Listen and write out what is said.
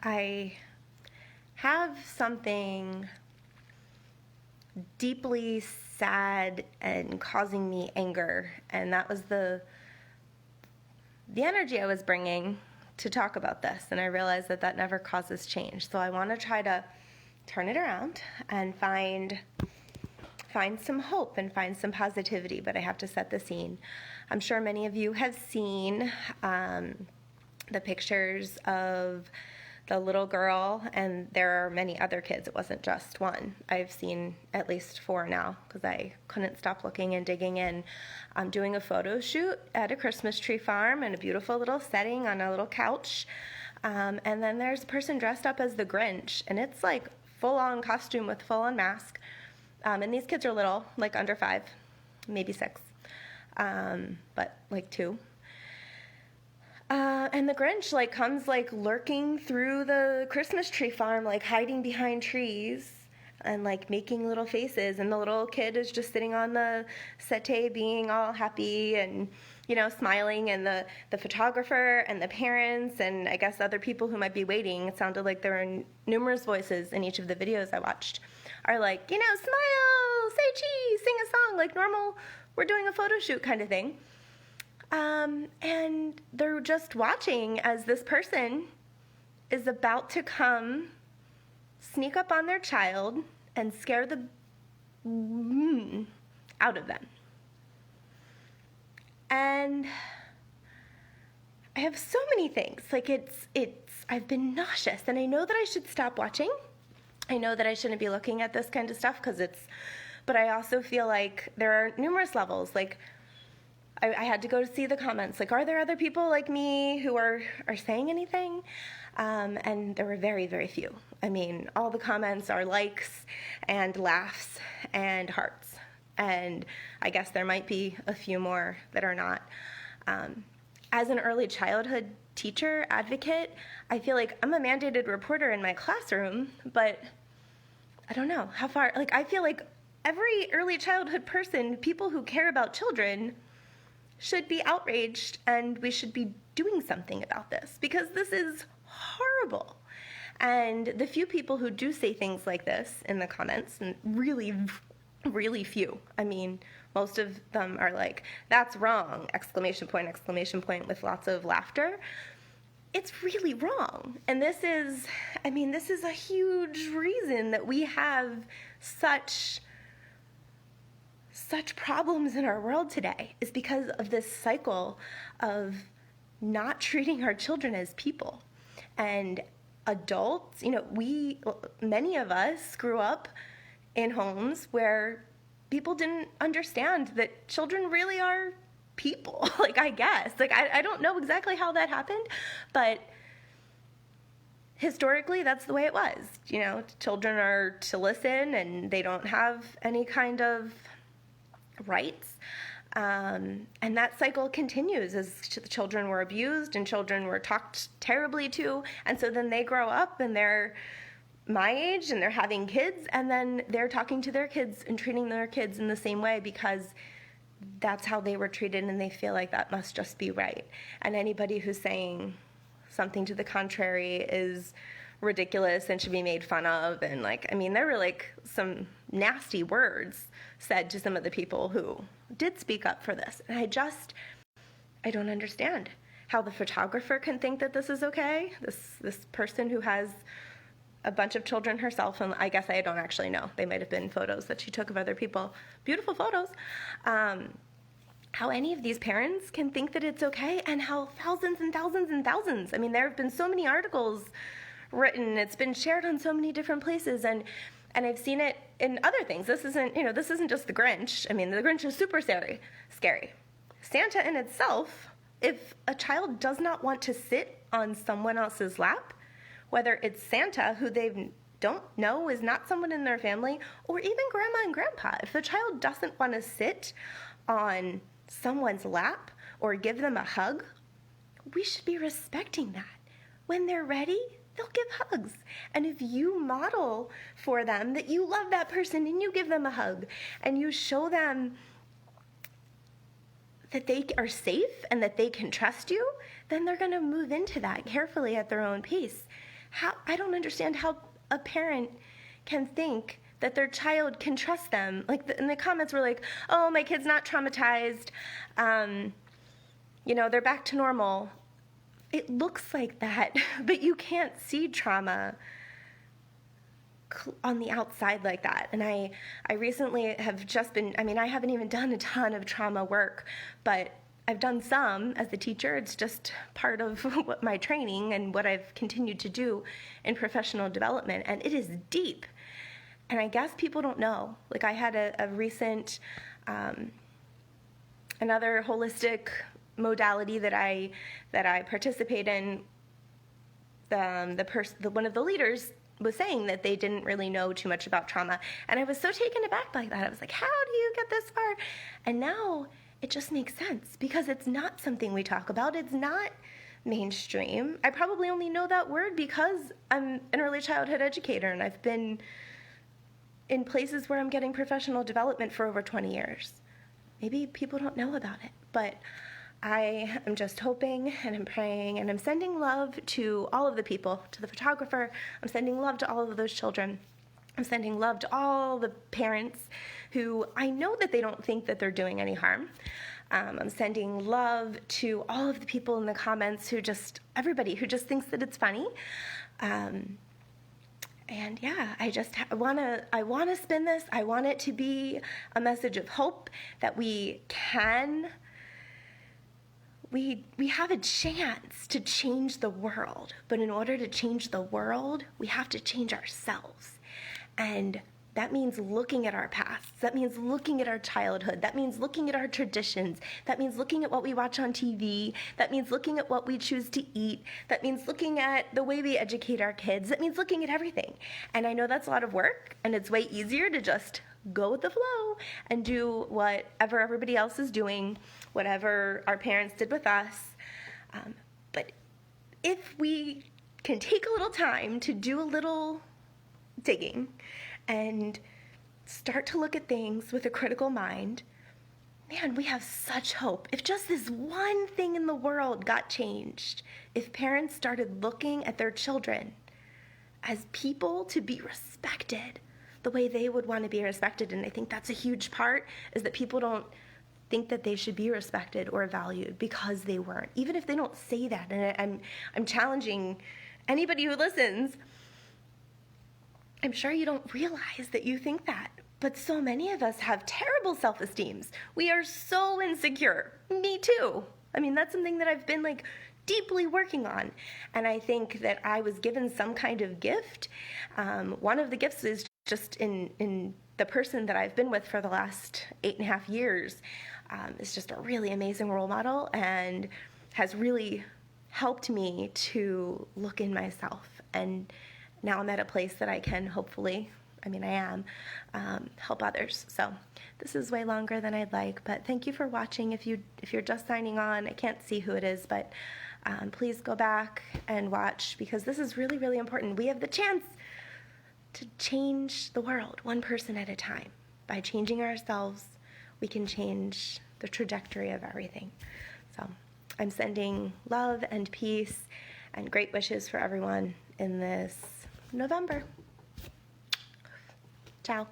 I have something deeply sad and causing me anger, and that was the energy I was bringing to talk about this, and I realized that never causes change. So I want to try to turn it around and find some hope and find some positivity, but I have to set the scene. I'm sure many of you have seen the pictures of the little girl, and there are many other kids. It wasn't just one. I've seen at least 4 now because I couldn't stop looking and digging in. I'm doing a photo shoot at a Christmas tree farm in a beautiful little setting on a little couch. And then there's a person dressed up as the Grinch, and it's like full-on costume with full-on mask. And these kids are little, like under 5, maybe 6, but like 2. And the Grinch comes lurking through the Christmas tree farm, hiding behind trees and making little faces. And the little kid is just sitting on the settee being all happy and, smiling. And the photographer and the parents and I guess other people who might be waiting, it sounded like there were numerous voices in each of the videos I watched, are smile, say cheese, sing a song, like normal, we're doing a photo shoot kind of thing. And they're just watching as this person is about to come sneak up on their child and scare the out of them. And I have so many things. I've been nauseous, and I know that I should stop watching. I know that I shouldn't be looking at this kind of stuff but I also feel like there are numerous levels. I had to go to see the comments. Are there other people like me who are saying anything? And there were very, very few. I mean, all the comments are likes and laughs and hearts. And I guess there might be a few more that are not. As an early childhood teacher advocate, I feel like I'm a mandated reporter in my classroom, but I don't know how far. I feel like every early childhood person, people who care about children, should be outraged, and we should be doing something about this because this is horrible. And the few people who do say things like this in the comments, and really, really few, I mean, most of them are that's wrong, exclamation point, with lots of laughter. It's really wrong. And this is a huge reason that we have such problems in our world today, is because of this cycle of not treating our children as people. And adults, many of us grew up in homes where people didn't understand that children really are people. I guess. I don't know exactly how that happened, but historically, that's the way it was. Children are to listen, and they don't have any kind of rights. And that cycle continues as the children were abused and children were talked terribly to. And so then they grow up and they're my age and they're having kids, and then they're talking to their kids and treating their kids in the same way because that's how they were treated, and they feel like that must just be right. And anybody who's saying something to the contrary is ridiculous and should be made fun of. And there were some nasty words said to some of the people who did speak up for this. And I don't understand how the photographer can think that this is okay. This person who has a bunch of children herself, and I guess I don't actually know. They might have been photos that she took of other people. Beautiful photos. How any of these parents can think that it's okay, and how thousands and thousands and thousands. I mean, there have been so many articles written. It's been shared on so many different places, and I've seen it in other things. This isn't just the Grinch. I mean, the Grinch is super scary. Santa in itself, if a child does not want to sit on someone else's lap, whether it's Santa, who they don't know is not someone in their family, or even grandma and grandpa, if the child doesn't want to sit on someone's lap or give them a hug, we should be respecting that. When they're ready, they'll give hugs. And if you model for them that you love that person and you give them a hug and you show them that they are safe and that they can trust you, then they're going to move into that carefully at their own pace. I don't understand how a parent can think that their child can trust them. Like, and the comments were like, oh, my kid's not traumatized. They're back to normal. It looks like that, but you can't see trauma on the outside like that. And I recently have just been, I haven't even done a ton of trauma work, but I've done some as a teacher. It's just part of what my training and what I've continued to do in professional development, and it is deep. And I guess people don't know. Like, I had a recent, another holistic modality that I participate in. One of the leaders was saying that they didn't really know too much about trauma, and I was so taken aback by that. I was like, how do you get this far? And now it just makes sense, because it's not something we talk about. It's not mainstream. I probably only know that word because I'm an early childhood educator, and I've been in places where I'm getting professional development for over 20 years. Maybe people don't know about it, but I am just hoping and I'm praying, and I'm sending love to all of the people, to the photographer. I'm sending love to all of those children. I'm sending love to all the parents who I know that they don't think that they're doing any harm. I'm sending love to all of the people in the comments everybody who just thinks that it's funny. And yeah, I want to spin this. I want it to be a message of hope that we have a chance to change the world. But in order to change the world, we have to change ourselves. And that means looking at our pasts. That means looking at our childhood. That means looking at our traditions. That means looking at what we watch on TV. That means looking at what we choose to eat. That means looking at the way we educate our kids. That means looking at everything. And I know that's a lot of work, and it's way easier to just go with the flow and do whatever everybody else is doing, whatever our parents did with us. But if we can take a little time to do a little digging and start to look at things with a critical mind, man, we have such hope. If just this one thing in the world got changed, if parents started looking at their children as people to be respected the way they would want to be respected, and I think that's a huge part, is that people don't think that they should be respected or valued because they weren't, even if they don't say that. And I'm challenging anybody who listens. I'm sure you don't realize that you think that, but so many of us have terrible self-esteems. We are so insecure. Me too. That's something that I've been deeply working on. And I think that I was given some kind of gift. One of the gifts is just in the person that I've been with for the last 8.5 years. Is just a really amazing role model and has really helped me to look in myself. And now I'm at a place that I can hopefully, help others. So this is way longer than I'd like, but thank you for watching. If you're just signing on, I can't see who it is, but please go back and watch, because this is really, really important. We have the chance to change the world one person at a time. By changing ourselves, we can change the trajectory of everything. So I'm sending love and peace and great wishes for everyone in this November. Ciao.